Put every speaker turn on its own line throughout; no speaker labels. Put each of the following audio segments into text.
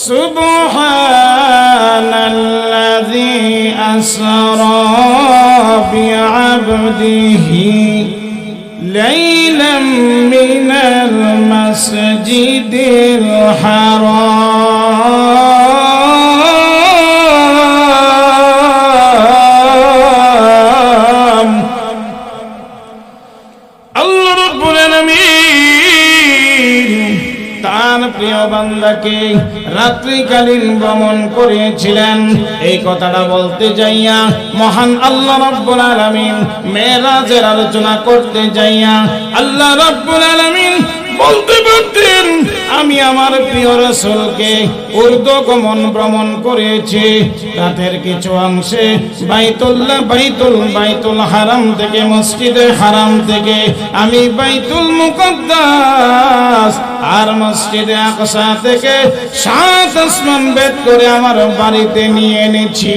সুবহানাল্লাযী আসরা বিআবদিহি লাইলাম মিনাল মাসজিদিল হারাম। আল্লাহ রাব্বুল আলামিন তার প্রিয় বান্দাকে রাত্রিকালীন ভ্রমণ করেছিলেন। এই কথাটা বলতে যাইয়া মহান আল্লাহ রাব্বুল আলামিন মেরাজের আলোচনা করতে যাইয়া আল্লাহ রাব্বুল আলামিন বলতে পারতেন, আমি আমার প্রিয় রাসূলকে ঊর্ধ্বগমন ভ্রমণ করেছি। রাতের কিছু অংশে বাইতুল হারাম থেকে, মসজিদে হারাম থেকে আমি বাইতুল মুকদ্দাস আর মসজিদে আকসা থেকে 7 আসমান ভেদ করে আমার বাড়িতে নিয়ে এনেছি।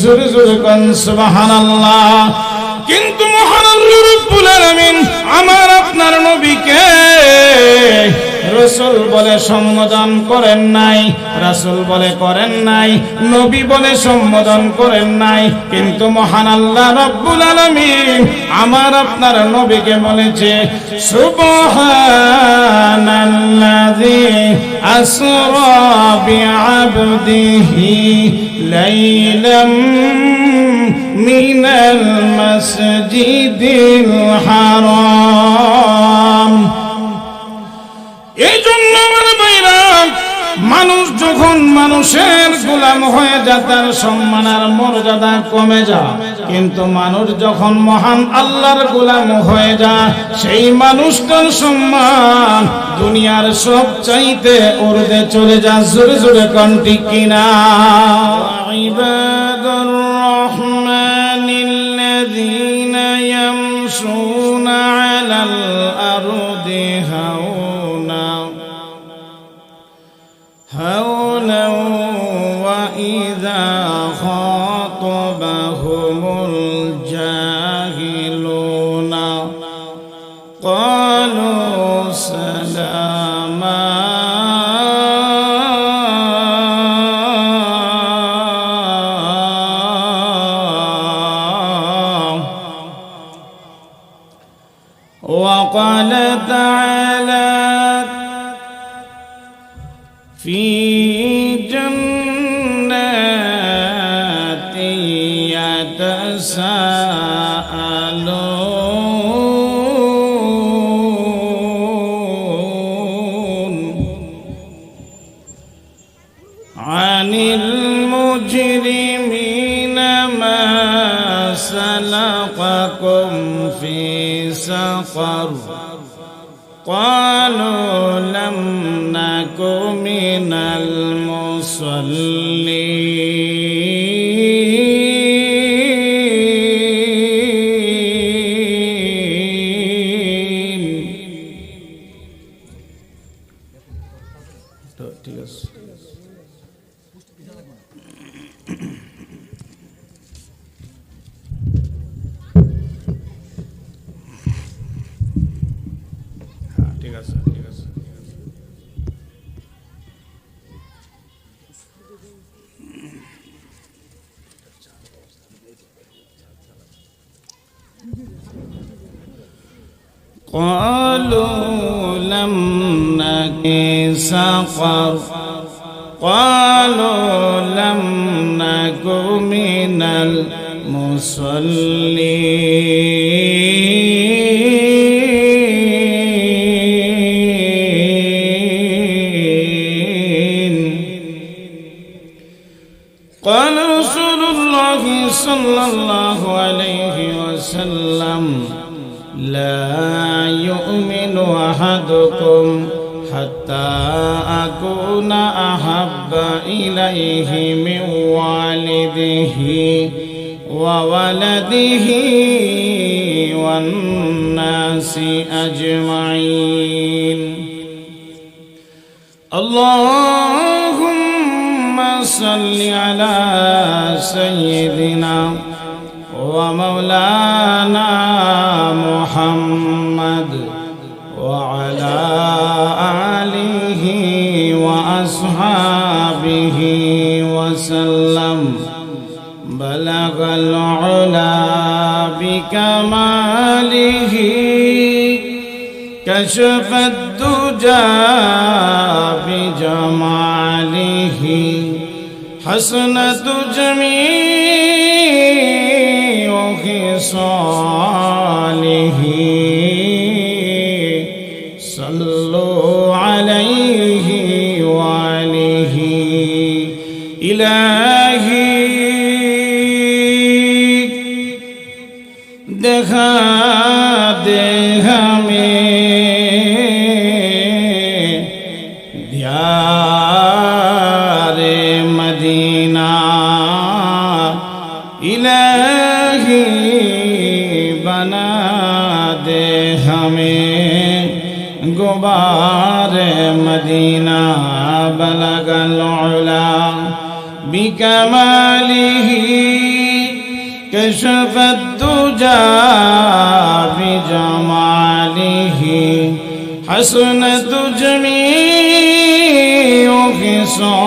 জোরে জোরে কোন সুবহানাল্লাহ। কিন্তু মহান আল্লাহ রাব্বুল আলামিন আমার আপনার নবীকে রাসূল বলে সম্বোধন করেন নাই, রাসূল বলে করেন নাই, নবী বলে সম্বোধন করেন নাই। কিন্তু মহান আল্লাহ রাব্বুল আলামিন আমার আপনার নবীকে বলেছে সুবহানাল্লাযী আসরা বিআবদিহি লাইলাম মিনাল মাসজিদিল হারাম। এই জন্য আমার ভাইরা, মানুষ যখন মানুষের গোলাম হয়ে যায় তার সম্মান আর মর্যাদা কমে যায়। কিন্তু মানুষ যখন মহান আল্লাহর গোলাম হয়ে যায় সেই মানুষটার সম্মান দুনিয়ার সব চাইতে উর্ধে চলে যায়। জোরে জোরে কোন ঠিক কিনা? ইবাদুর রহমানিল্লাযীনা ইয়ামশুনা আলাল আরদি হাওনা وإذا خاطبهم الجاهلون قالوا سلاما وقال تعالى في جنات يتساءلون عن المجرمين ما سلككم في سقر قالوا لم نك من المصلين। ঠিক আছে। ঠিক আছে, ঠিক আছে। قالوا لم نك سقر قالوا لم نك من المصلين قال رسول الله صلى الله عليه وسلم لا يؤمن أحدكم حتى أكون أحب إليه من والده وولده والناس أجمعين اللهم صل على سيدنا ومولانا محمد وعلى آله وأصحابه به وسلم بلغ العلا بكماله كشف الدجى بجماله حسنة جميع خصاله صلوا عليه وآله إلهي দেখা দে हमें दियारे मदीना इलाही बना दे हमें गुबारे मदीना बलगल उला बिकमालिही كشف الدجى بجماله حسنة جميع خصاله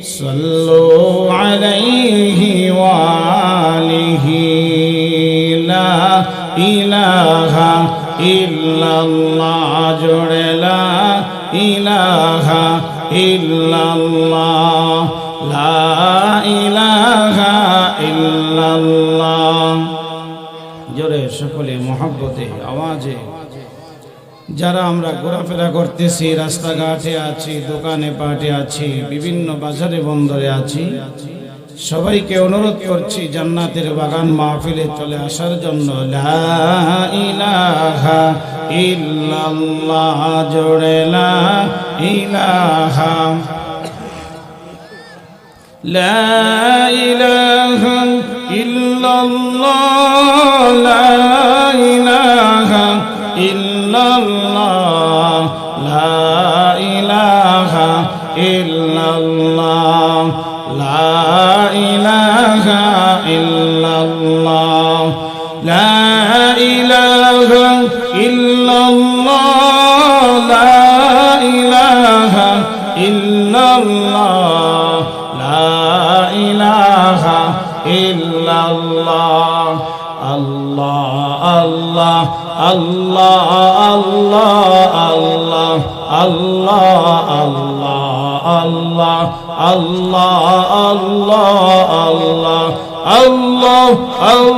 صلوا عليه وآله لا إله إلا الله جل لا إله إلا الله لا إله إلا الله জোরে সকলে মহব্বতে আওয়াজে যারা আমরা ঘোরাফেরা করতেছি, রাস্তাঘাটে আছি, দোকানে পাটে আছি, বিভিন্ন বাজারে বন্দরে আছি, সবাইকে অনুরোধ করছি জান্নাতের বাগান মাহফিলে চলে আসার জন্য। লা ইলাহা ইল্লাল্লাহ জোরে লা ইলাহা لا إله إلا الله لا إله إلا الله لا إله إلا الله لا إله إلا الله لا إله إلا الله لا إله إلا الله لا إله إلا الله الله الله الله الله الله الله الله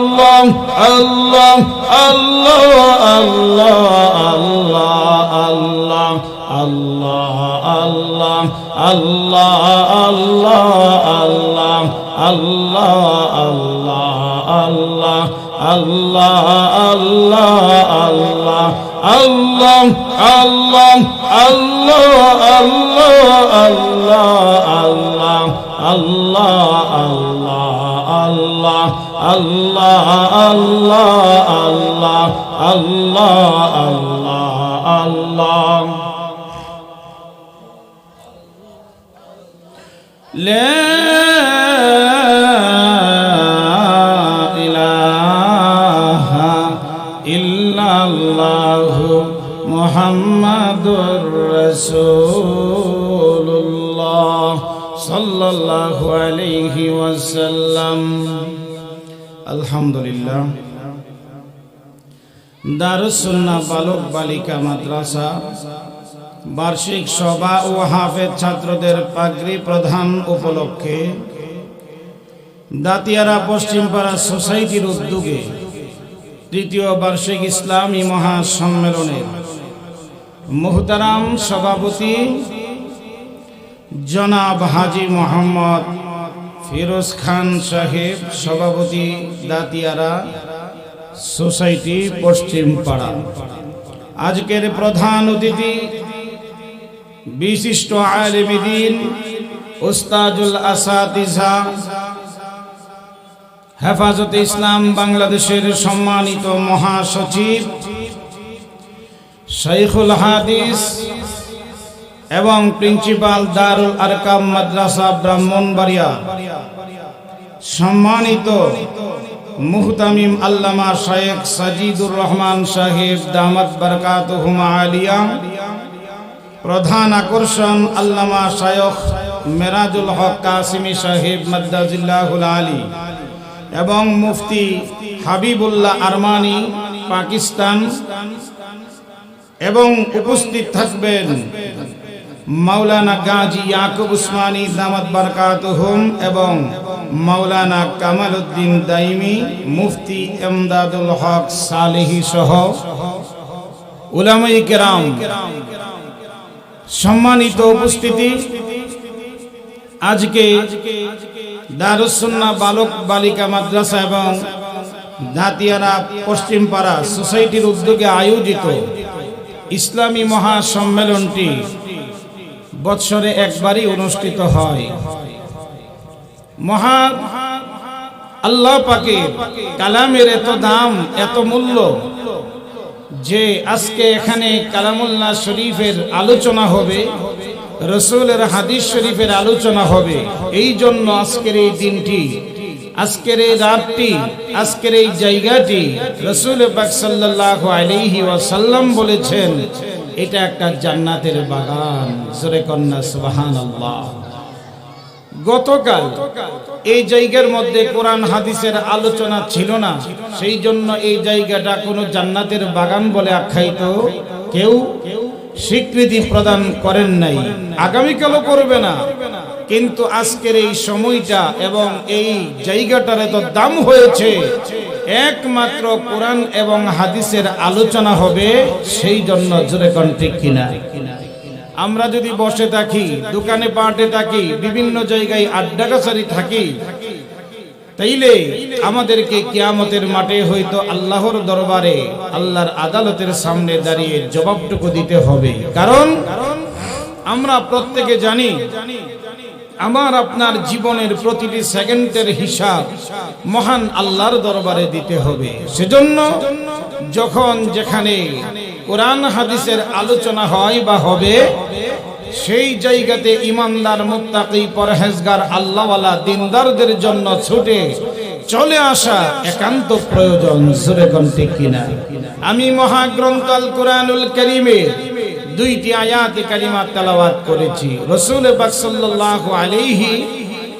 الله الله الله الله الله لا إله إلا الله محمد رسول الله صلى الله عليه وسلم الحمد لله দারুস সুন্নাহ বালক বালিকা মাদ্রাসা বার্ষিক সভা ও হাফেজ ছাত্রদের পাগড়ি প্রদান উপলক্ষে দাতিয়ারা পশ্চিমপাড়া সোসাইটির উদ্যোগে তৃতীয় বার্ষিক ইসলামী মহাসম্মেলনের মুহতারাম সভাপতি জনাব হাজী মোহাম্মদ ফিরোজ খান সাহেব, সভাপতি দাতিয়ারা সোসাইটি পশ্চিমপাড়া। আজকের প্রধান অতিথি বিশিষ্ট আলেম দ্বীন উস্তাজুল আসাতিজা হেফাজতে ইসলাম বাংলাদেশের সম্মানিত মহাসচিব শাইখুল হাদিস এবং প্রিন্সিপাল দারুল আরকাম মাদ্রাসা ব্রাহ্মণবাড়িয়া, সম্মানিত মুহতামিম আল্লামা শাইখ সাজিদুর রহমান সাহেব দামাত বারাকাতুহুমা আলিয়া প্রধান আকর্ষণ আল্লামা শায়খ মেরাজুল হক কাসিমি সাহেব মাদ্দাজিল্লাহুল আলী এবং মুফতি হাবিবুল্লাহ আরমানি পাকিস্তান, এবং উপস্থিত থাকবেন মাওলানা গাজী ইয়াকুব উসমানী দামাত বারকাতুহুম এবং মাওলানা কামালউদ্দিন দাইমি, মুফতি এমদাদুল হক সালেহী সহ উলামায়ে কেরাম। সম্মানিত উপস্থিতি, আজকে দারুস সুন্নাহ বালক বালিকা মাদ্রাসা এবং দাতিয়ারা পশ্চিমপাড়া সোসাইটির উদ্যোগে আয়োজিত ইসলামী মহাসম্মেলনটি বৎসরে একবারই অনুষ্ঠিত হয়। মহান আল্লাহ পাকের কালামের এত দাম, এত মূল্য যে আজকে এখানে কালামুল্লাহ শরীফের আলোচনা হবে, রাসূলের হাদিস শরীফের আলোচনা হবে। এই জন্য আজকের এই দিনটি, আজকের এই রাতটি, আজকের এই জায়গাটি রাসূল পাক সাল্লাল্লাহু আলাইহি ওয়াসাল্লাম বলেছেন এটা একটা জান্নাতের বাগান। জোরে কন্না সুবহানাল্লাহ। গতকাল এই জায়গার মধ্যে কোরআন হাদিসের আলোচনা ছিল না, সেই জন্য এই জায়গাটা কোনো জান্নাতের বাগান বলে আখ্যায়িত কেউ স্বীকৃতি প্রদান করেন নাই, আগামীকালও করবে না। কিন্তু আজকের এই সময়টা এবং এই জায়গাটার এত দাম হয়েছে, একমাত্র কোরআন এবং হাদিসের আলোচনা হবে, সেই জন্য জোরে কোন ঠিক কিনা? আমরা যদি বসে থাকি, দোকানে পাটে থাকি, বিভিন্ন জায়গায় আড্ডাকাছারি থাকি, তাইলে আমাদেরকে কিয়ামতের মাঠে হয়তো আল্লাহর দরবারে, আল্লাহর আদালতের সামনে দাঁড়িয়ে জবাবটুকু দিতে হবে। কারণ আমরা প্রত্যেকে জানি আমার আপনার জীবনের প্রতিটি সেকেন্ডের হিসাব মহান আল্লাহর দরবারে দিতে হবে। সেজন্য যখন যেখানে কোরআন হাদিসের আলোচনা হয় বা হবে, সেই জায়গাতে ইমানদার, মুত্তাকি, পরহেজগার, আল্লাহওয়ালা, দিনদারদের জন্য ছুটে চলে আসা একান্ত প্রয়োজন। জোরে কোন ঠিক কিনা? আমি মহাগ্রন্থ আল কোরআনুল কারীমের দুইটি আয়াতে কারিমা তেলাওয়াত করেছি, রাসূল পাক সাল্লাল্লাহু আলাইহি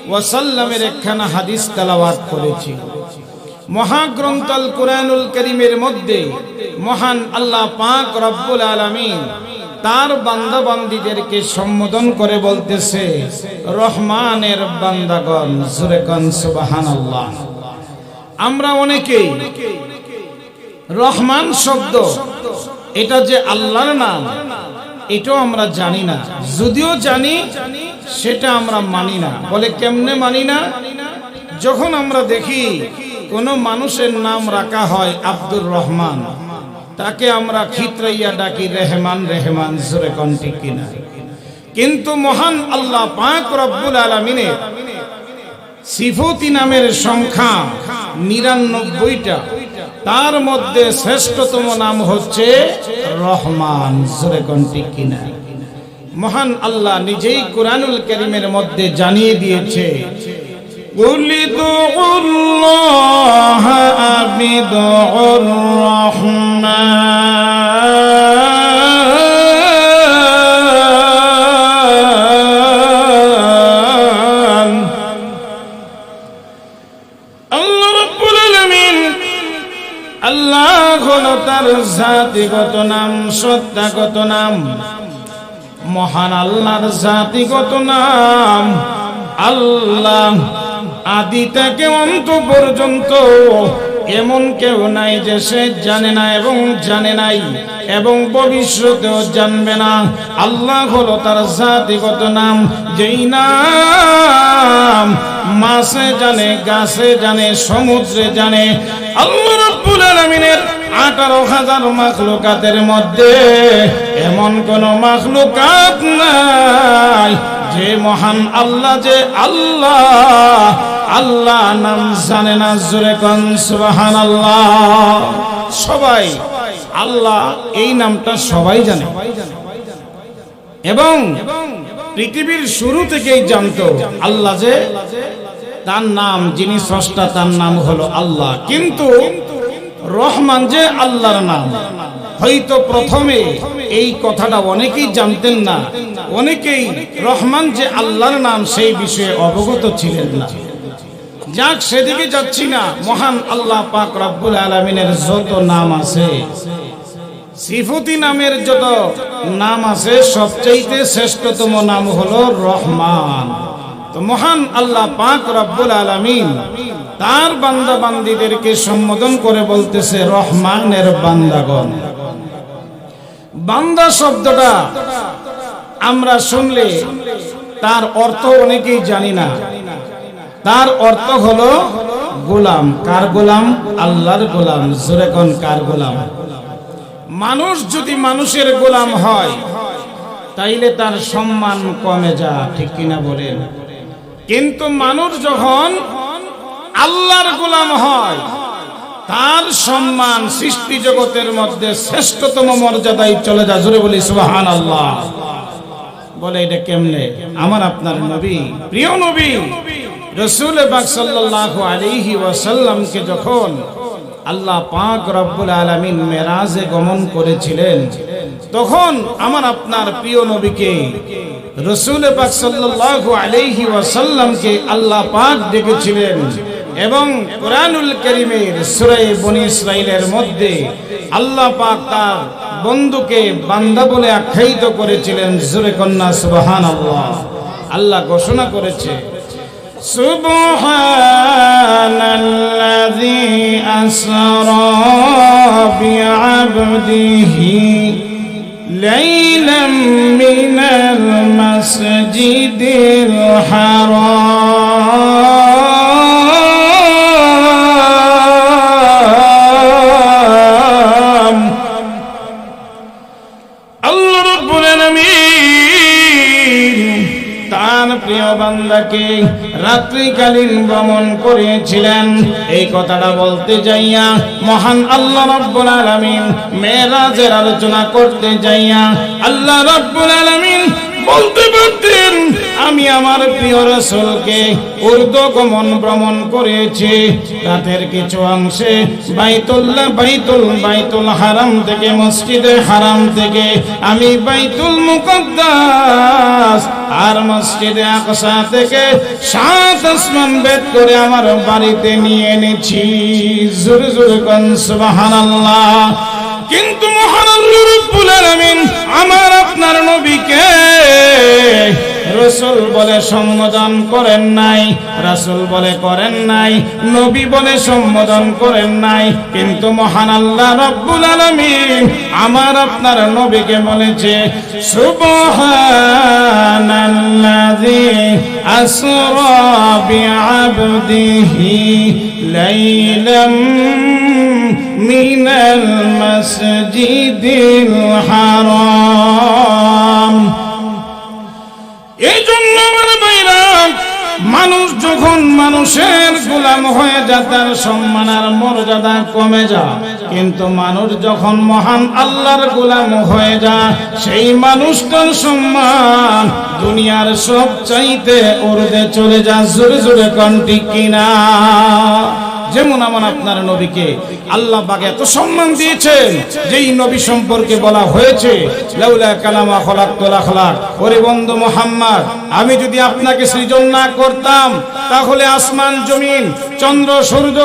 ওয়াসাল্লামের একখানা হাদিস তেলাওয়াত করেছি। মহাগ্রন্থ আল কোরআনুল কারীমের মধ্যে মহান আল্লাহ পাক রব্বুল আলামিন তার বান্দা বান্দীদেরকে সম্বোধন করে বলতেছে রহমানের বান্দাগণ। জোরে কোন সুবহানাল্লাহ। আমরা অনেকেই রহমান শব্দ এটা যে আল্লাহর নাম, এটাও আমরা জানি না। যদিও জানি, সেটা আমরা মানি না। বলে কেমনে মানি না? যখন আমরা দেখি কোন মানুষের নাম রাখা হয় আব্দুর রহমান, তাকে আমরা খিতরাইয়া ডাকি রেহমান রেহমান। জোরে কোন ঠিক কিনা? কিন্তু মহান আল্লাহ পাক রব্বুল আলামিনের সিফতি নামের সংখ্যা ৯৯টা, তার মধ্যে শ্রেষ্ঠতম নাম হচ্ছে রহমান। জোরে কোন ঠিক কিনা? মহান আল্লাহ নিজেই কোরআনুল কারীমের মধ্যে জানিয়ে দিয়েছে, কুলিদুল্লাহ আবিদুর রহমান। আল্লাহ রাব্বুল আলামিন, আল্লাহ হলো তার জাতিগত নাম, সত্তাগত নাম। মহান আল্লাহর জাতিগত নাম আল্লাহ। আদি থেকে অন্ত পর্যন্ত এমন কেউ নাই যে সে জানে না এবং জানে নাই এবং ভবিষ্যতেও জানবে না। আল্লাহ হলো তার জাতিগত নাম, যেই নাম মাছে জানে, গাছে জানে, সমুদ্রে জানে। আল্লাহ রাব্বুল আলামিনের 18,000 মাখলুকাতের মধ্যে এমন কোন মাখলুকাত নাই যে মহান আল্লাহ যে আল্লাহ, আল্লাহ নাম জানে না। জোরে কোন সুবহানাল্লাহ। সবাই আল্লাহ এই নামটা সবাই জানে এবং পৃথিবীর শুরু থেকেই জানতো আল্লাহ যে তার নাম, যিনি স্রষ্টা তার নাম হলো আল্লাহ। কিন্তু রহমান যে আল্লাহর নাম, হয়তো প্রথমে এই কথাটা অনেকেই জানতেন না, অনেকেই রহমান যে আল্লাহর নাম সেই বিষয়ে অবগত ছিলেন না। যাক, সেদিকে যাচ্ছি না। মহান আল্লাহ পাক রব্বুল আলামিনের যত নাম আছে, সিফতি নামের যত নাম আছে, সবচেয়ে শ্রেষ্ঠতম নাম হলো রহমান। তো মহান আল্লাহ পাক রব্বুল আলামিন তার বান্দা বান্দীদেরকে সম্বোধন করে বলতেছে রহমানের বান্দাগণ। বান্দা শব্দটা আমরা শুনলে তার অর্থ অনেকেই জানি না। তার অর্থ হলো গোলাম। কার গোলাম? আল্লাহর গোলাম। জোরে কোন কার গোলাম? মানুষ যদি মানুষের গোলাম হয় তাইলে তার সম্মান কমে যায়, ঠিক কিনা বলেন? কিন্তু মানুষ যখন আল্লাহর গোলাম হয় তার সম্মান সৃষ্টি জগতের মধ্যে শ্রেষ্ঠতম মর্যাদায় চলে যায়। জোরে বলি সুবহানাল্লাহ। বলে এটা কেমনে? আমার আপনার নবী, প্রিয় নবী রাসূল পাক সাল্লাল্লাহু আলাইহি ওয়াসাল্লামকে যখন আল্লাহ পাক রব্বুল আলামিন মেরাজে গমন করেছিলেন, তখন আমার আপনার প্রিয় নবীকে রাসূল পাক সাল্লাল্লাহু আলাইহি ওয়াসাল্লামকে আল্লাহ পাক ডেকেছিলেন এবং কুরআনুল কারীমের সূরা বনী ইসরাঈলের মধ্যে আল্লাহ পাক তার বন্ধুকে বান্দা বলে আখ্যায়িত করেছিলেন। জোরে কন্যা সুবহানাল্লাহ। আল্লাহ ঘোষণা করেছে, সুবহানাল্লাযী আসরা বিআবদিহি লাইলাম মিনাল মাসজিদিল হারাম। আল্লাহ রাব্বুল আলামিন তার প্রিয় বান্দাকে রাত্রিকালীন ভ্রমণ করেছিলেন। এই কথাটা বলতে যাইয়া মহান আল্লাহ রাব্বুল আলামিন মেরাজের আলোচনা করতে যাইয়া আল্লাহ রাব্বুল আলামিন বলতে পারতেন, আমি আমার প্রিয় রাসূলকে ঊর্ধ্বগমন ভ্রমণ করেছি। রাতের কিছু অংশে বাইতুল হারাম থেকে, মসজিদে হারাম থেকে আমি বাইতুল মুকদ্দাস আর মসজিদে আকসা থেকে 7 আসমান ভেদ করে আমার বাড়িতে নিয়ে এনেছি। জোরে জোরে কোন সুবহানাল্লাহ। কিন্তু মহান আল্লাহ রাব্বুল আলামিন আমার আপনার নবীকে রাসূল বলে সম্বোধন করেন নাই, রাসূল বলে করেন নাই, নবী বলে সম্বোধন করেন নাই। কিন্তু মহান আল্লাহ রাব্বুল আলামিন আমার আপনার নবীকে বলেছে সুবহানাল্লাযী আসরা বিআবদিহি লাইলাম মিনাল মাসজিদিল হারাম। এই জন্য আমার ভাইরা, মানুষ যখন মানুষের গোলাম হয়ে যায় তার সম্মান আর মর্যাদা কমে যায়। কিন্তু মানুষ যখন মহান আল্লাহর গোলাম হয়ে যায় সেই মানুষটার সম্মান দুনিয়ার সব চাইতে ঊর্ধ্বে চলে যায়। জোরে জোরে কোন ঠিক কিনা? যেমন আমার আপনার নবীকে আল্লাহ পাক এত সম্মান দিয়েছেন, যেই নবী সম্পর্কে বলা হয়েছে লাউলা কালামা খলাকতুল আখলাক। ওরে বন্ধু মুহাম্মদ, আমি যদি আপনাকে সৃজন না করতাম তাহলে আসমান জমিন, চন্দ্র সূর্য,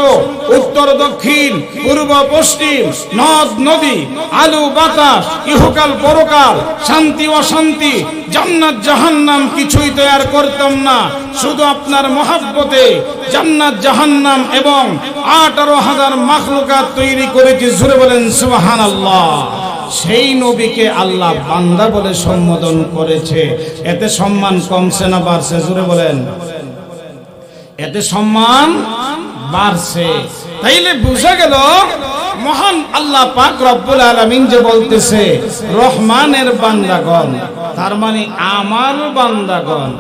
উত্তর দক্ষিণ, পূর্ব পশ্চিম, নদ নদী, আলো বাতাস, ইহকাল পরকাল, শান্তি অশান্তি, জান্নাত জাহান্নাম কিছুই তৈরি করতাম না। শুধু আপনার মহব্বতে জান্নাত জাহান্নাম এবং 18,000 মাখলুকাত তৈরি করেছি। জোরে বলেন সুবহানাল্লাহ। সেই নবীকে আল্লাহ বান্দা বলে সম্বোধন করেছে। এতে সম্মান কমছে না বাড়ছে? জোরে বলেন। এতে সম্মান বাড়ছে। তাইলে বুঝা গেল মহান আল্লাহ পাক রব্বুল আলামিন যে বলতেছে রহমানের বান্দাগণ, তার মানে আমার বান্দাগণ।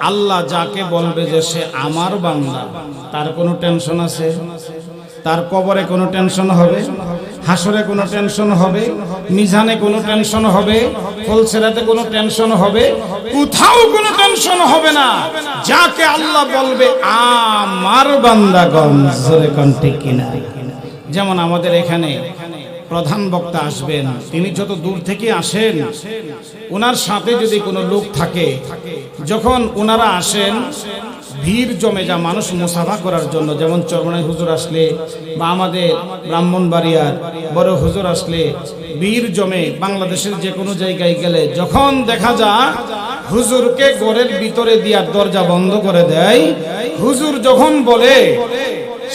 আল্লাহ যাকে বলবে যে সে আমার বান্দা, তার কোনো টেনশন আছে? তার কবরে কোনো টেনশন হবে? হাসরে কোনো টেনশন হবে? মিজানে কোনো টেনশন হবে? ফুলসিরাতে কোনো টেনশন হবে? কোথাও কোনো টেনশন হবে না। যাকে আল্লাহ বলবে আমার বান্দাগণ, জোরে কোন ঠিক কিনা? যেমন আমাদের এখানে প্রধান বক্তা আসবেন, তিনি যত দূর থেকে আসেন, ওনার সাথে যদি কোনো লোক থাকে, যখন ওনারা আসেন ভিড় জমে যা মানুষ মুসাফা করার জন্য, যেমন চরমনাই হুজুর আসলে বা আমাদের ব্রাহ্মণবাড়িয়ার বড় হুজুর আসলে ভিড় জমে, বাংলাদেশের যে কোনো জায়গায় গেলে যখন দেখা যায় হুজুরকে ঘরের ভিতরে দিয়া দরজা বন্ধ করে দেয়, হুজুর যখন বলে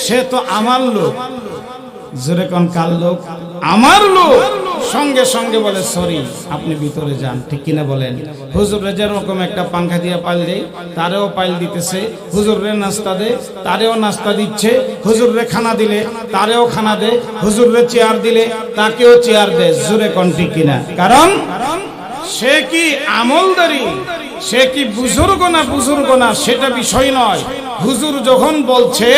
সে তো আমার লোক, জোরে কোন কার লোক? আমার লোক, সঙ্গে সঙ্গে বলে সরি আপনি ভিতরে যান, ঠিক কিনা বলেন? হুজুরে যেরকম একটা পাংখা দিয়ে পাইল দেয়, তারেও পাইল দিতেছে, হুজুরে নাস্তা দে তারেও নাস্তা দিচ্ছে, হুজুরে খানা দিলে তারেও খানা দে, হুজুরে চেয়ার দিলে তাকেও চেয়ার দে, জোরে কোন ঠিক কিনা? কারণ সে কি আমলদারি, সে কি বুজুর্গ না সেটা বিষয় নয়, হুজুর যখন বলছে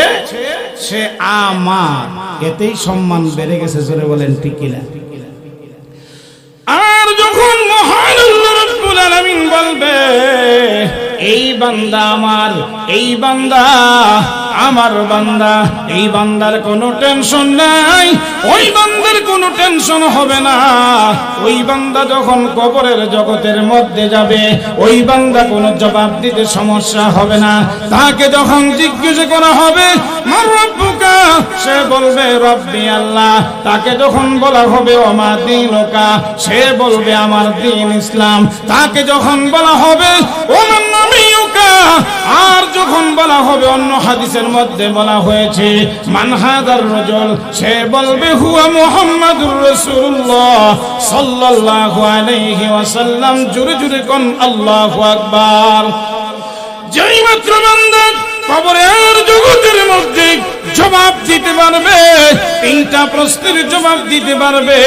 সে আমার, এতেই সম্মান বেড়ে গেছে, জোরে বলেন ঠিক কিনা? আর যখন মহান আল্লাহ রাব্বুল আলামিন বলবে এই বান্দা আমার, এই বান্দা আমার বান্দা, এই বান্দার কোনো টেনশন নাই, ওই বান্দার কোনো টেনশন হবে না। ওই বান্দা যখন কবরের জগতের মধ্যে যাবে, ওই বান্দা কোনো জবাব দিতে সমস্যা হবে না। তাকে যখন জিজ্ঞেস করা হবে মান রব্বুকা, সে বলবে রব্বি আল্লাহ। তাকে যখন বলা হবে ওমা দীনুকা, সে বলবে আমার দ্বীন ইসলাম। তাকে যখন বলা হবে ওমান নাবিয়ুকা, আর যখন বলা হবে অন্য হাদিসের মধ্যে বলা হয়েছে মান হাদার রাজুল, সে বলবে হুয়া মুহাম্মাদুর রাসূলুল্লাহ সাল্লাল্লাহু আলাইহি ওয়াসাল্লাম। জোরে জোরে কোন আল্লাহু আকবার। যেই মাত্র বান্দা কবরের জগতের মধ্যে জবাব দিতে পারবে, তিনটা প্রশ্নের জবাব দিতে পারবে।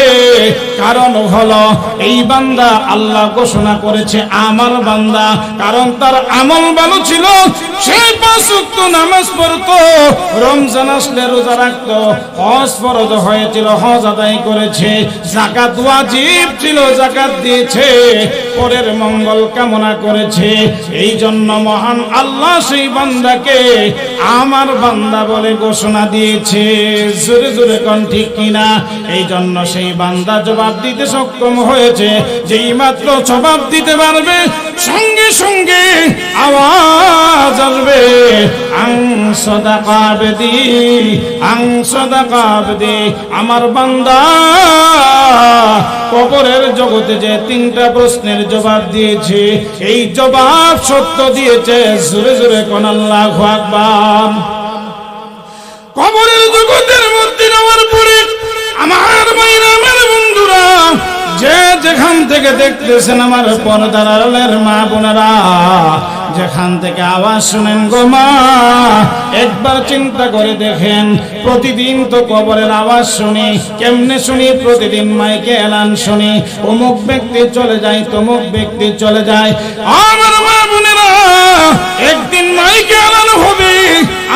কারণ হলো এই বান্দা আল্লাহ ঘোষণা করেছে আমার বান্দা, কারণ তার আমল ভালো ছিল, সে 5 ওয়াক্ত নামাজ পড়তো, রমজান আসলে রোজা রাখতো, হজ ফরজ হয়েছিল হজ আদায় করেছে, যাকাত ওয়াজিব ছিল যাকাত দিয়েছে, পরের মঙ্গল কামনা করেছে। এই জন্য মহান আল্লাহ সেই বান্দাকে আমার বান্দা বলে ঘোষণা দিয়েছে। জোরে জোরে কোন ঠিক কিনা? এই জন্য সেই বান্দা জবাব দিতে সক্ষম হয়েছে। যেই মাত্র জবাব দিতে পারবে, সঙ্গে সঙ্গে আওয়াজ আসবে আং সাদাকা আবদি, আং সাদাকা আবদি। আমার বান্দা কবরের জগতে যে 3টা প্রশ্নের জবাব দিয়েছে, এই জবাব সত্য দিয়েছে। জোরে জোরে কোন আল্লাহু আকবার। কবরের জগতের মধ্যে যাওয়ার পরে আমার ভাইরা, আমার বন্ধুরা, যে যেখান থেকে দেখতেছেন আমার পর্দার আড়ালের মা বোনেরা, যেখান থেকে আওয়াজ শুনেন গো মা, একবার চিন্তা করে দেখেন, প্রতিদিন তো কবরের আওয়াজ শুনি। কেমনে শুনি? প্রতিদিন মাইকে এলান শুনি, অমুক ব্যক্তি চলে যায়, তমুক ব্যক্তি চলে যায়। আমার মা বোনেরা, একদিন মাইকে এলান হবে,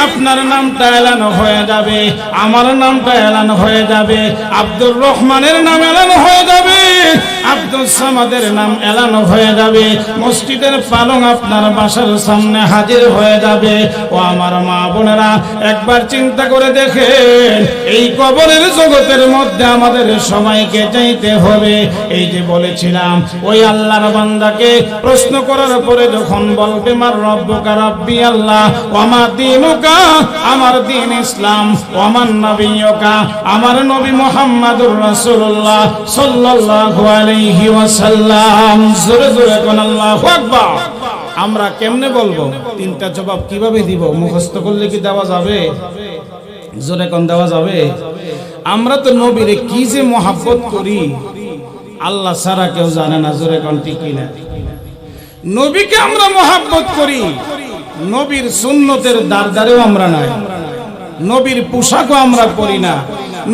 আপনার নামটা এলানো হয়ে যাবে, আমার নামটা এলানো হয়ে যাবে, আব্দুর রহমানের নাম এলানো হয়ে যাবে, আব্দুল সামাদের নাম এলানো হয়ে যাবে, মসজিদের পালং আপনার বাসার সামনে হাজির হয়ে যাবে। ও আমার মা বোনেরা, একবার চিন্তা করে দেখেন, এই কবরের জগতের মধ্যে আমাদের সবাইকে যাইতে হবে। এই যে বলেছিলাম, ওই আল্লাহর বান্দাকে প্রশ্ন করার পরে যখন বলবে মার রব্বুকা, রব্বি আল্লাহ, ওমা দীনুকা, আমার দ্বীন ইসলাম, ওমান নাবিয়ুকা, আমার নবী মুহাম্মাদুর রাসূলুল্লাহ সাল্লাল্লাহু আলাইহি ওয়াসাল্লাম। জোরে জোরে কোন আল্লাহু আকবার। আমরা কেমনে বলবো? 3টা জবাব কিভাবে দিব? মুখস্থ করলে কি দেওয়া যাবে? জোরে কোন দেওয়া যাবে? আমরা তো নবীরে কি যে মহব্বত করি, আল্লাহ ছাড়া কেউ জানে না। জোরে কোন ঠিক কিনা? নবীকে আমরা মহব্বত করি, নবীর সুন্নতের দারদারেও আমরা নাই, নবীর পোশাকও আমরা পরি না,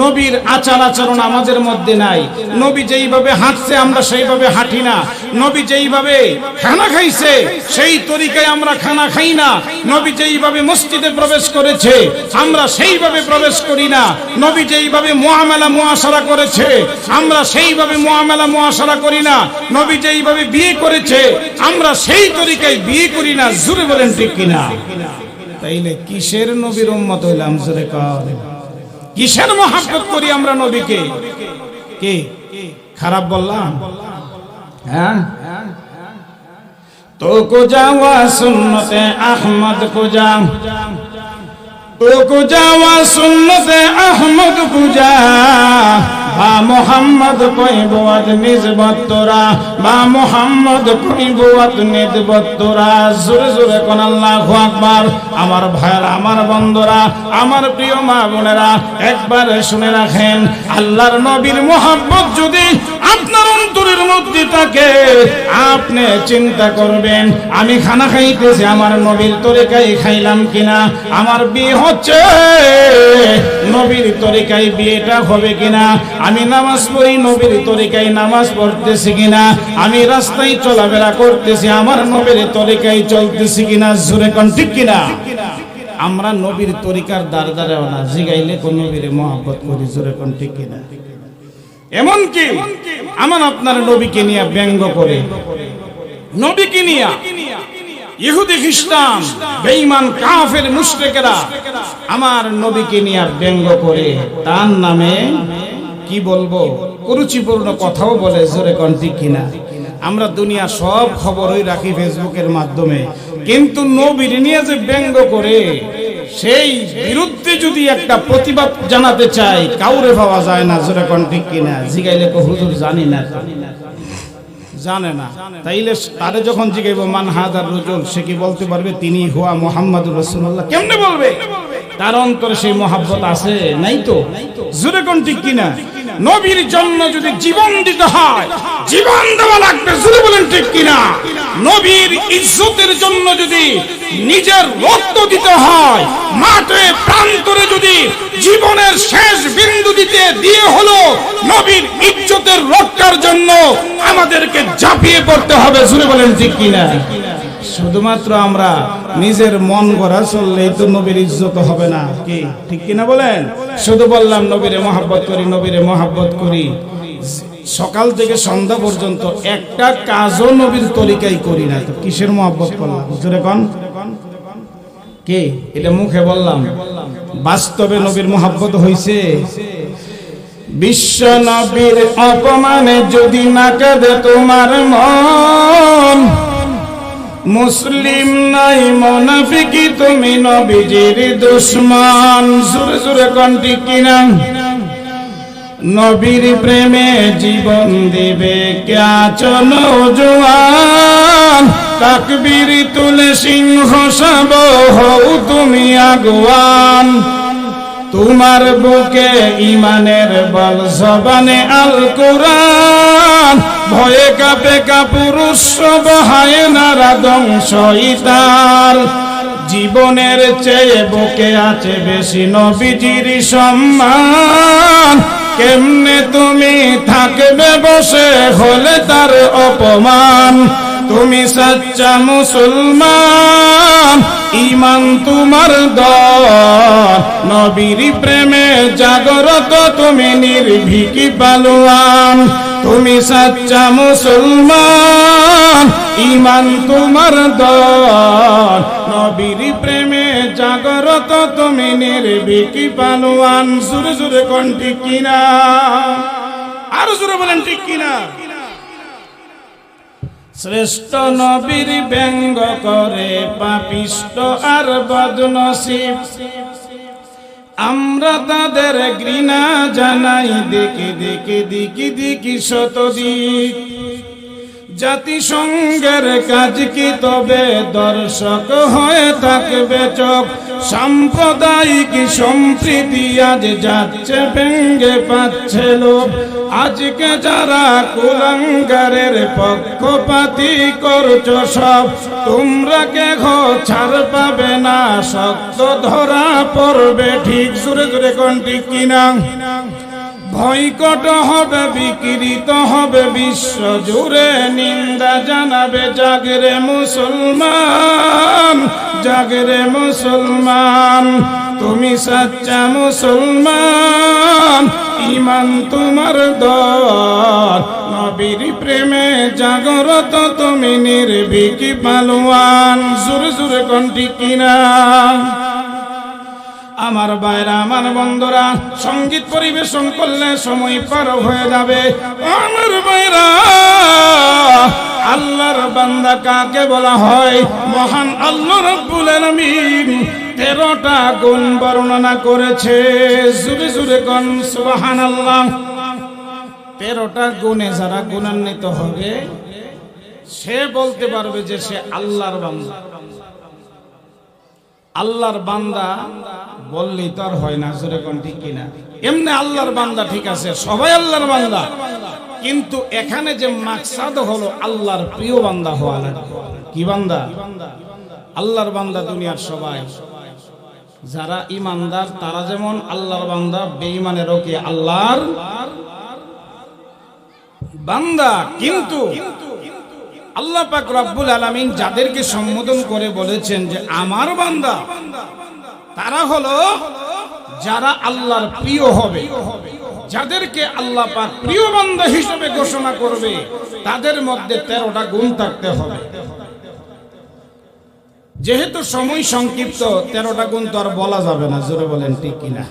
নবীর আচার আচরণ আমাদের মধ্যে নাই, নবী যেইভাবে হাঁটছে আমরা সেইভাবে হাঁটি না, নবী যেইভাবে খানা খাইছে সেই তরিকায় আমরা খানা খাই না, নবী যেইভাবে মসজিদে প্রবেশ করেছে আমরা সেইভাবে প্রবেশ করি না, নবী যেইভাবে মুআমালা মুআশারা করেছে আমরা সেইভাবে মুআমালা মুআশারা করি না, নবী যেইভাবে বিয়ে করেছে আমরা সেই তরিকায় বিয়ে করি না। জোরে বলেন ঠিক কিনা? তাইলে কিসের নবীর উম্মত হইলাম? জোরে কর। কিসের মহব্বত করি আমরা নবীকে? কি খারাপ বললাম? হ্যাঁ, তো কো যাওয়া সুন্নতে আহমদ কো যা, তো কো যাওয়া সুন্নতে আহমদ কো যা, বা মোহাম্মদ কইবত নিজবত তোরা, বা মোহাম্মদ কইবত নিজবত তোরা। জোরে জোরে কোন আল্লাহু আকবার। আমার ভাইরা, আমার বন্ধুরা, আমার প্রিয় মা বোনেরা, একবার শুনে রাখেন, আল্লাহর নবীর মহব্বত যদি আপনার অন্তরের মধ্যে থাকে, আপনি চিন্তা করবেন আমি খানা খাইতেছি আমার নবীর তরিকায় খাইলাম কিনা, আমার বিয়ে হচ্ছে নবীর তরিকায় বিয়েটা হবে কিনা, আমি নামাজ পড়ি নবীর তরিকায় নামাজ পড়তেছি কিনা, আমি রাস্তায় চলাফেরা করতেছি আমার নবীর তরিকায় চলতেছি কিনা। জোরে কোন ঠিক কিনা? আমরা নবীর তরিকার দ্বারে দ্বারে না জিগাইলে কোন নবীর মহব্বত করি। জোরে কোন ঠিক কিনা? এমনকি আমার আপনার নবীকে নিয়ে ব্যঙ্গ করে, নবীকে নিয়ে ইহুদি খ্রিস্টান বেঈমান কাফের মুশরিকেরা আমার নবীকে নিয়ে ব্যঙ্গ করে, তার নামে কি বলবো কুরুচিপূর্ণ কথাও বলে। জোরে কোন ঠিক কিনা? আমরা দুনিয়া সব খবরই রাখি ফেসবুকের মাধ্যমে, কিন্তু নবীর নিয়ে যে ব্যঙ্গ করে সেই বিরুদ্ধে যদি একটা প্রতিবাদ জানাতে চাই, কাউরে পাওয়া যায় না। জোরে কোন ঠিক কিনা? জিগাইলে কো হুজুর জানি না, জানে না। তাইলে তারে যখন জিগাইব মান হাদার রাজূল, সে কি বলতে পারবে তিনি হুয়া মুহাম্মাদুর রাসূলুল্লাহ? কেমনে বলবে? তার অন্তরে সেই মহব্বত আছে নাই তো? জোরে কোন ঠিক কিনা? নবীর জন্য যদি জীবন দিতে হয়, জীবন দেওয়া লাগবে। জোরে বলেন ঠিক কিনা? নবীর ইজ্জতের জন্য যদি নিজের রক্ত দিতে হয়, মাঠে প্রান্তরে যদি জীবনের শেষ বিন্দু দিতে দিয়ে হলো নবীর ইজ্জতের রক্ষার জন্য আমাদেরকে ঝাঁপিয়ে পড়তে হবে। জোরে বলেন ঠিক কিনা? শুধুমাত্র আমরা নিজের মন গড়া চললেই তো নবীর ইজ্জত হবে না, কি ঠিক কিনা বলেন? শুধু বললাম নবীরে মহব্বত করি, নবীরে মহব্বত করি, সকাল থেকে সন্ধ্যা পর্যন্ত একটা কাজও নবীর তরিকায় করি না, তো কিসের মহব্বত করলাম? জোরে কোন কে? এটা মুখে বললাম, বাস্তবে নবীর মহব্বত হইছে? বিশ্ব নবীর অপমানে যদি না কাঁদে তোমার মন, মুসলিম নাই মুনাফিকি তুমি নবীজির দুশমন। জোরে জোরে কোন ঠিক কিনা? নবীর প্রেমে জীবন দিবে ক্যাচো নওজোয়ান, তাকবীর তুলে সিংহ সব হও তুমি আগুয়ান। তোমার বুকে ইমানের বল, জবানে আল কোরআন, ভয়ে কাঁপে কাপুরুষ সব হায়নারা ধ্বংস ইতার। জীবনের চেয়ে বুকে আছে বেশি নবীজির সম্মান, কেমনে তুমি থাকবে বসে হলে তার অপমান। তুমি সচ্চা মুসলমান, ঈমান তোমার দল, নবীর প্রেমে জাগরত তুমি নির্ভীকি পালোয়ান। তুমি সচ্চা মুসলমান, ঈমান তোমার দল, নবীর প্রেমে জাগরত তুমি নির্ভীকি পালোয়ান। জোরে জোরে কোন ঠিক কিনা? আর জোরে বলেন ঠিক কিনা? শ্রেষ্ঠ নবীর ব্যঙ্গ করে পাপিষ্ট আর বদনসিব, আমরা তাদের ঘৃণা জানাই দিকে দিকে দিকে দিকে শতদিক। জাতিসংঘের কাজ কি তবে দর্শক হয়ে থাকবে চোখ, সাম্প্রদায়িক সম্প্রীতি আজ যাচ্ছে ভেঙ্গে পাচ্ছে লোক। আজকে যারা কুলাঙ্গারের পক্ষপাতী করছো সব, তোমরা কেহ ছাড় পাবে না, শক্ত ধরা পড়বে ঠিক। জোরে জোরে কোন ঠিক কিনা? বয়কট হবে, বিকৃত হবে বিশ্ব জুড়ে, নিন্দা জানাবে জাগরে মুসলমান, জাগরে মুসলমান। তুমি সচ্চা মুসলমান, ঈমান তোমার দল, নবীর প্রেমে জাগরত তুমি নির্ভীকি পালোয়ান। জোরে জোরে কোন ঠিক কিনা? আমার ভাইরা, আমার বন্ধুরা, সঙ্গীত পরিবেশন করলে সময় পার হয়ে যাবে। আমার ভাইরা, আল্লাহর বান্দা কাকে বলা হয়? মহান আল্লাহ রাব্বুল আলামিন 13টা গুণ বর্ণনা করেছে। জুরে জুরে কোন সুবহানাল্লাহ। 13টা গুণে যারা গুণান্বিত হবে সে বলতে পারবে যে সে আল্লাহর বান্দা। আল্লাহর বান্দা বললেই তো আর হয় না, জোরে কোন ঠিক কিনা? এমনি আল্লাহর বান্দা ঠিক আছে, সবাই আল্লাহর বান্দা, কিন্তু এখানে যে মাকসাদ হলো আল্লাহর প্রিয় বান্দা হওয়া লাগবে। কি বান্দা? আল্লাহর বান্দা দুনিয়ার সবাই। যারা ইমানদার তারা যেমন আল্লাহর বান্দা, বেঈমানেরও কি আল্লাহর বান্দা। কিন্তু আল্লাহ পাক রব্বুল আলামিন যাদেরকে সম্বোধন করে বলেছেন যে আমার বান্দা, তারা হলো যারা আল্লাহর প্রিয় হবে। যাদেরকে আল্লাহ পাক প্রিয় বান্দা হিসেবে ঘোষণা করবে তাদের মধ্যে 13টা গুণ থাকতে হবে। যেহেতু সময় সংক্ষিপ্ত, 13টা গুণ তো আর বলা যাবে না, জোরে বলেন ঠিক কিনা?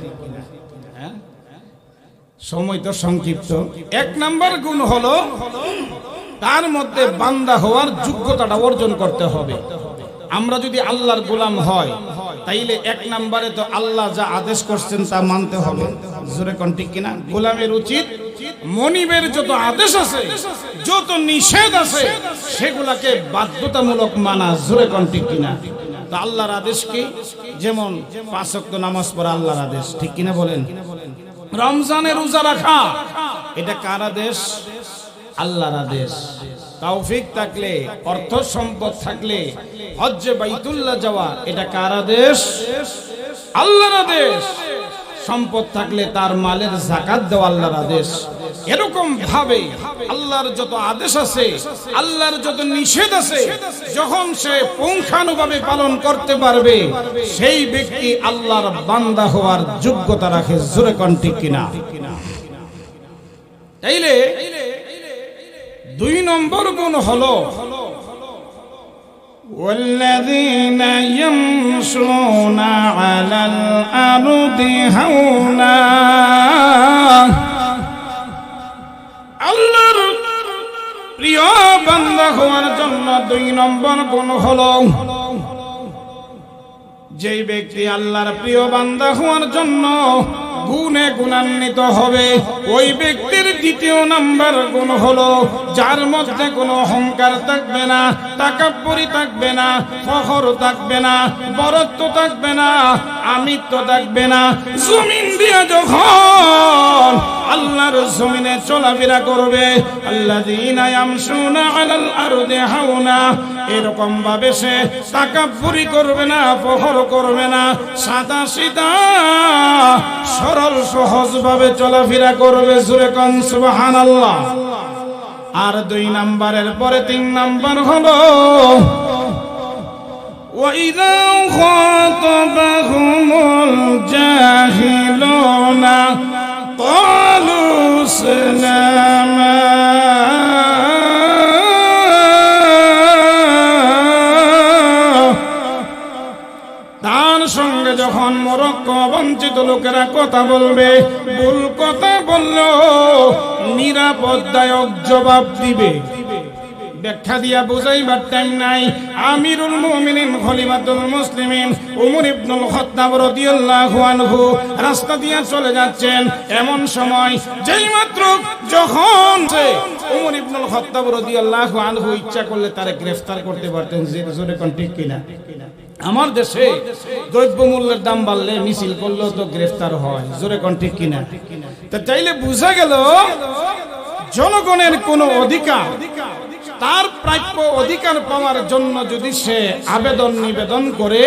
সময় তো সংক্ষিপ্ত। 1 নাম্বার গুণ হলো তার মধ্যে বান্দা হওয়ার যোগ্যতাটা অর্জন করতে হবে। আমরা যদি আল্লাহর গোলাম হয় তাইলে 1 নম্বরে তো আল্লাহ যা আদেশ করছেন তা মানতে হবে। জোরে কোন ঠিক কিনা? গোলামের উচিত মনিবের যত আদেশ আছে, যত নিষেধ আছে, সেগুলাকে বাধ্যতামূলক মানা। জোরে কোন ঠিক কিনা? তো আল্লাহর আদেশ কি? যেমন 5 ওয়াক্ত নামাজ পড়া আল্লাহর আদেশ, ঠিক কিনা বলেন? রমজানের রোজা রাখা, এটা কার আদেশ? আল্লাহর আদেশ। তৌফিক থাকলে, অর্থ সম্পদ থাকলে হজ্জে বাইতুল্লাহ যাওয়া, এটা কার আদেশ? আল্লাহর আদেশ। সম্পদ থাকলে তার মালের যাকাত দেওয়া আল্লাহর আদেশ। এরকম ভাবে আল্লাহর যত আদেশ আছে, আল্লাহর যত নিষেধ আছে, যখন সে পুঙ্খানুভাবে পালন করতে পারবে সেই ব্যক্তি আল্লাহর বান্দা হওয়ার যোগ্যতা রাখে। জোরে কোন ঠিক কিনা? তাইলে 2 নম্বর গুণ হলো والذين يمشون على الأرض هونا। আল্লাহর প্রিয় বান্দা হওয়ার জন্য 2 নম্বর গুণ হলো, যেই ব্যক্তি আল্লাহর প্রিয় বান্দা হওয়ার জন্য গুণে গুণান্বিত হবে, ওই ব্যক্তির 2য় নাম্বার গুণ হলো যার মধ্যে কোনো অহংকার থাকবে না, তাকাব্বুরি থাকবে না, ফখর থাকবে না, বরত্ব থাকবে না, আমিত্ব থাকবে না। জমিন দিয়ে যখন আল্লাহর জমিনে চলাফেরা করবে, আল্লাযীনা ইয়ামশুনা আলাল আরদি হাওনা, এরকম ভাবে সে তাকাব্বুরি করবে না, ফখর করবে না, সাদা সিধা সরল সহজ ভাবে চলাফেরা করবে। জোরে কোন সুবহানাল্লাহ। আর 2 নম্বরের পরে 3 নম্বর হলো ওয়াইযা খাতাবাহুমুল জাহিলুনা ক্বালু সালামা। তার সঙ্গে যখন মূর্খ বঞ্চিত লোকেরা কথা বলবে, ভুল কথা বললেও নিরাপদদায়ক জবাব দিবে। ব্যাখ্যা দিয়া বুঝাইবার টাইম নাই। আমিরুল মুমিনিন খলিফাতুল মুসলিমিন উমর ইবনুল খাত্তাব রাদিয়াল্লাহু আনহু রাস্তা দিয়ে চলে যাচ্ছেন। এমন সময় যেই মাত্র যখন সে উমর ইবনুল খাত্তাব রাদিয়াল্লাহু আনহু ইচ্ছা করলে তারে গ্রেফতার করতে পারতেন। জোরে কোন ঠিক কিনা? আমার দেশে দ্রব্যমূল্যের দাম বাড়লে মিছিল করলেও তো গ্রেফতার হয়। জোরে কোন ঠিক কিনা? তা চাইলে বোঝা গেল জনগণের কোনো অধিকার, তার প্রাপ্য অধিকার পাওয়ার জন্য যদি সে আবেদন নিবেদন করে,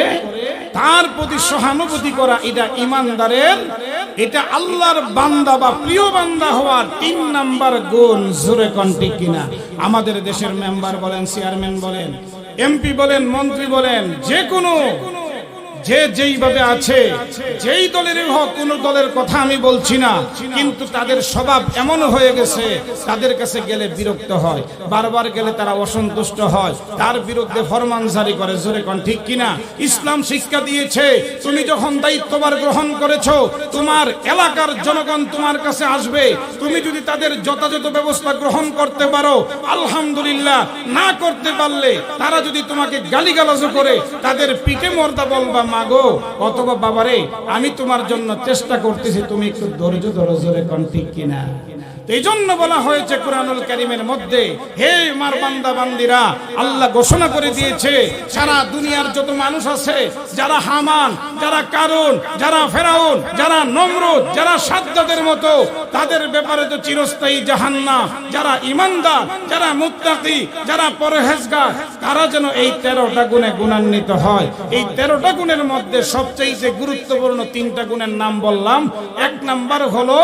তার প্রতি সহানুভূতি করা, এটা ইমানদারের, এটা আল্লাহর বান্দা বা প্রিয় বান্দা হওয়ার 3 নাম্বার গুণ। জোরে কোন ঠিক কিনা? আমাদের দেশের মেম্বার বলেন, চেয়ারম্যান বলেন, এমপি বলেন, মন্ত্রী বলেন, যে কোনো যে যেইভাবে আছে, যেই দলের হোক, কোন দলের কথা আমি বলছি না, কিন্তু তাদের স্বভাব এমন হয়ে গেছে, তাদের কাছে গেলে বিরক্ত হয়, বারবার গেলে তারা অসন্তুষ্ট হয়, তার বিরুদ্ধে ফরমান জারি করে। জোরে কোন ঠিক কিনা? ইসলাম শিক্ষা দিয়েছে, তুমি যখন দায়িত্বভার গ্রহণ করেছো, তোমার এলাকার জনগণ তোমার কাছে আসবে, তুমি যদি তাদের যথাযথ ব্যবস্থা গ্রহণ করতে পারো আলহামদুলিল্লাহ, না করতে পারলে তারা যদি তোমাকে গালিগালাজ করে তাদের পিঠে মর্দা বলবা মাগো অথবা বাবারে আমি তোমার জন্য চেষ্টা করতেছি, তুমি একটু ধৈর্য ধরো। জোরে কোন ঠিক কিনা? এই জন্য বলা হয়েছে কুরআনুল কারীমের মধ্যে, হে আমার বান্দা বান্দিরা, আল্লাহ ঘোষণা করে দিয়েছে সারা দুনিয়ার যত মানুষ আছে, যারা হামান, যারা কারুন, যারা ফেরাউন, যারা নমরুদ, যারা সাদ্দাদের মতো, তাদের ব্যাপারে তো চিরস্থায়ী জাহান্নাম। যারা ঈমানদার, যারা মুত্তাকি, যারা পরহেজগার, তারা যেন এই 13টা গুণে গুণান্বিত হয়। এই 13টা গুণের মধ্যে সবচেয়ে গুরুত্বপূর্ণ 3টা গুণের নাম বললাম। এক নাম্বার হলো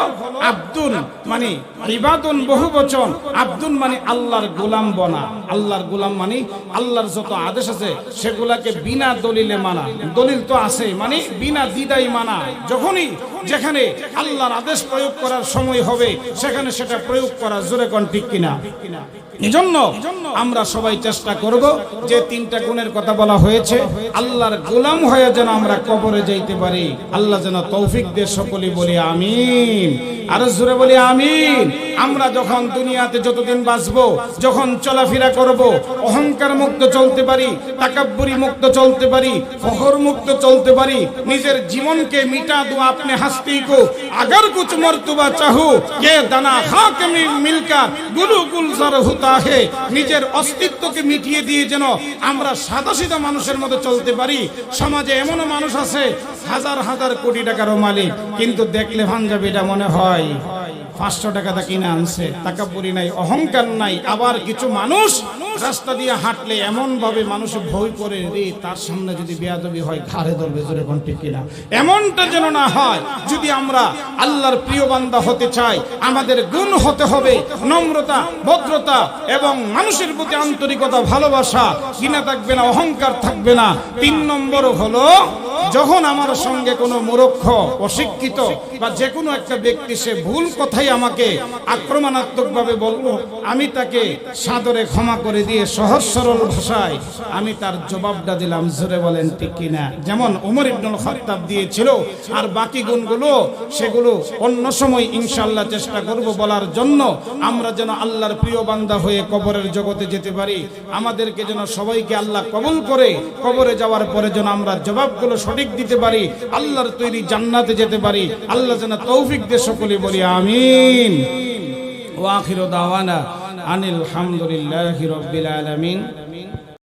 আব্দুল, মানে ইবাদুন বহু বচন, আব্দুল মানে আল্লাহর গোলাম বনা। আল্লাহর গোলাম মানে আল্লাহর যত আদেশ আছে সেগুলাকে বিনা দলিলে মানা। দলিল তো আছে, মানে বিনা দ্বিধায় মানা। যখনই যেখানে আল্লাহর আদেশ প্রয়োগ করার সময় হবে সেখানে সেটা প্রয়োগ করা। জোরে কোন ঠিক কিনা? এজন্য আমরা সবাই চেষ্টা করব যে 3টা গুণের কথা বলা হয়েছে, আল্লাহর গোলাম হয়ে যেন আমরা কবরে যাইতে পারি। আল্লাহ যেন তৌফিক দেয়। সকলেই বলি আমিন, আরো জোরে বলি আমিন। আমরা যখন দুনিয়াতে যতদিন বাঁচবো, যখন চলাফেরা করব, অহংকার মুক্ত চলতে পারি, তাকাব্বুরি মুক্ত চলতে পারি, ফখর মুক্ত চলতে পারি, নিজের জীবনকে মিটা দো আপনি হাস্তি কো, আগার কুছ মর্তবা চাহু কে দানা খাক মিলকার গুলু গুলজার হুতা হে। নিজের অস্তিত্বকে মিটিয়ে দিয়ে যেন আমরা সাদাসিধা মানুষের মতো চলতে পারি। সমাজে এমনও মানুষ আছে হাজার হাজার কোটি টাকারও মালিক, কিন্তু দেখলে পাঞ্জাবিটা মনে হয় 500 টাকাটা কিনে আনছে। তাকাব্বুরি নাই, অহংকার নাই। আবার কিছু মানুষ রাস্তা দিয়ে হাঁটলে এমন ভাবে মানুষ ভয় করে, রে তার সামনে যদি বেয়াদবি হয় ঘাড়ে ধরবে। জোরে কোন ঠিক কিনা? এমনটা যেন না হয়। যদি আমরা আল্লাহর প্রিয় বান্দা হতে চাই, আমাদের গুণ হতে হবে নম্রতা, ভদ্রতা এবং মানুষের প্রতি আন্তরিকতা, ভালোবাসা। ঘৃণা থাকবে না, অহংকার থাকবে না। 3 নম্বর হলো, যখন আমার সঙ্গে কোনো মূর্খ, অশিক্ষিত বা যে কোনো একটা ব্যক্তি সে ভুল কথাই আমাকে আক্রমণাত্মক ভাবে বলবো, আমি তাকে সাদরে ক্ষমা করে দিয়ে সহজ সরল ভাষায় আমি তার জবাবটা দিলাম। জোরে বলেন ঠিক কিনা? যেমন ওমর ইবনুল খাত্তাব দিয়েছিল। আর বাকি গুণগুলো সেগুলো অন্য সময় ইনশাআল্লাহ চেষ্টা করব বলার জন্য। আমরা যেন আল্লাহর প্রিয় বান্দা হয়ে কবরের জগতে যেতে পারি। আমাদেরকে যেন সবাইকে আল্লাহ কবুল করে কবরে যাওয়ার পরে যেন আমরা জবাবগুলো সঠিক দিতে পারি, আল্লাহর তৈরি জান্নাতে যেতে পারি। আল্লাহ যেন তৌফিক দে। সকলে বলি আমিন। ওয়া আখিরু দাওয়ানা আনিল হামদুলিল্লাহি রাব্বিল আলামিন।